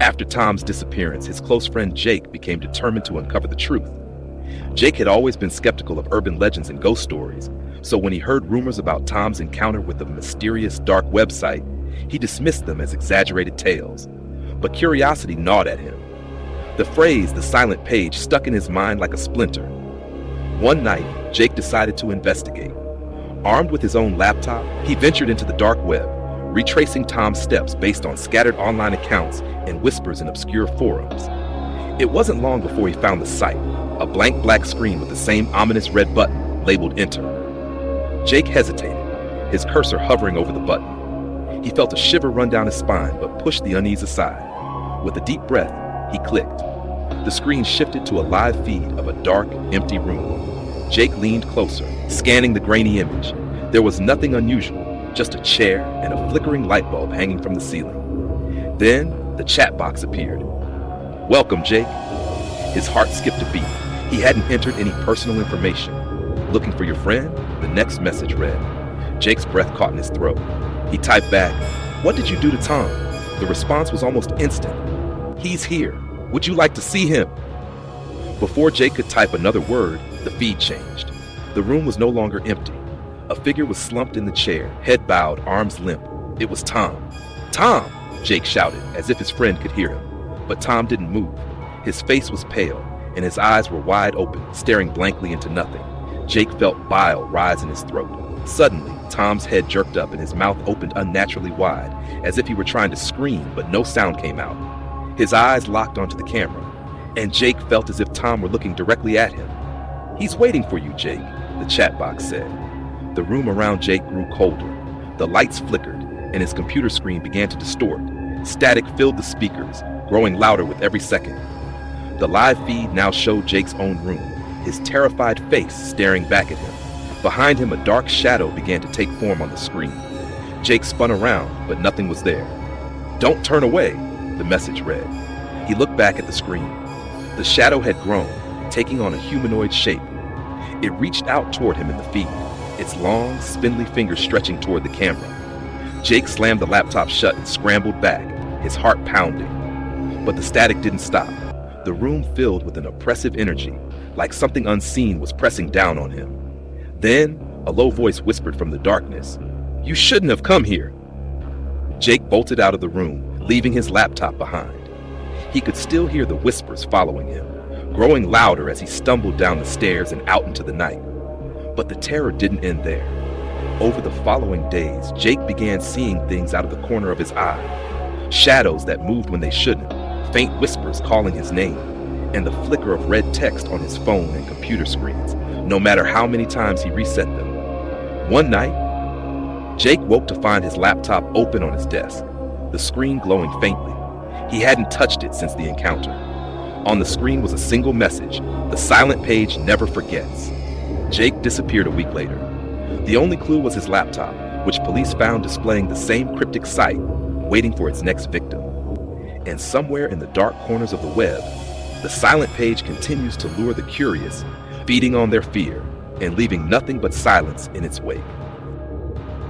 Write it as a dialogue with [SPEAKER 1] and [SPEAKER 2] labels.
[SPEAKER 1] After Tom's disappearance, his close friend Jake became determined to uncover the truth. Jake had always been skeptical of urban legends and ghost stories, so when he heard rumors about Tom's encounter with a mysterious dark website, he dismissed them as exaggerated tales. But curiosity gnawed at him. The phrase, "the silent page," stuck in his mind like a splinter. One night, Jake decided to investigate. Armed with his own laptop, he ventured into the dark web, retracing Tom's steps based on scattered online accounts and whispers in obscure forums. It wasn't long before he found the site, a blank black screen with the same ominous red button labeled Enter. Jake hesitated, his cursor hovering over the button. He felt a shiver run down his spine, but pushed the unease aside. With a deep breath, he clicked. The screen shifted to a live feed of a dark, empty room. Jake leaned closer, scanning the grainy image. There was nothing unusual, just a chair and a flickering light bulb hanging from the ceiling. Then, the chat box appeared. "Welcome, Jake." His heart skipped a beat. He hadn't entered any personal information. "Looking for your friend?" the next message read. Jake's breath caught in his throat. He typed back, "What did you do to Tom?" The response was almost instant. "He's here. Would you like to see him?" Before Jake could type another word, the feed changed. The room was no longer empty. A figure was slumped in the chair, head bowed, arms limp. It was Tom. "Tom!" Jake shouted, as if his friend could hear him. But Tom didn't move. His face was pale, and his eyes were wide open, staring blankly into nothing. Jake felt bile rise in his throat. Suddenly, Tom's head jerked up and his mouth opened unnaturally wide, as if he were trying to scream, but no sound came out. His eyes locked onto the camera, and Jake felt as if Tom were looking directly at him. "He's waiting for you, Jake," the chat box said. The room around Jake grew colder. The lights flickered, and his computer screen began to distort. Static filled the speakers, growing louder with every second. The live feed now showed Jake's own room, his terrified face staring back at him. Behind him, a dark shadow began to take form on the screen. Jake spun around, but nothing was there. "Don't turn away," the message read. He looked back at the screen. The shadow had grown, taking on a humanoid shape. It reached out toward him in the feed, its long, spindly fingers stretching toward the camera. Jake slammed the laptop shut and scrambled back, his heart pounding. But the static didn't stop. The room filled with an oppressive energy, like something unseen was pressing down on him. Then, a low voice whispered from the darkness, "You shouldn't have come here." Jake bolted out of the room, leaving his laptop behind. He could still hear the whispers following him, growing louder as he stumbled down the stairs and out into the night. But the terror didn't end there. Over the following days, Jake began seeing things out of the corner of his eye. Shadows that moved when they shouldn't, faint whispers calling his name, and the flicker of red text on his phone and computer screens, no matter how many times he reset them. One night, Jake woke to find his laptop open on his desk, the screen glowing faintly. He hadn't touched it since the encounter. On the screen was a single message: "The silent page never forgets." Jake disappeared a week later. The only clue was his laptop, which police found displaying the same cryptic site, waiting for its next victim. And somewhere in the dark corners of the web, the silent page continues to lure the curious, feeding on their fear and leaving nothing but silence in its wake.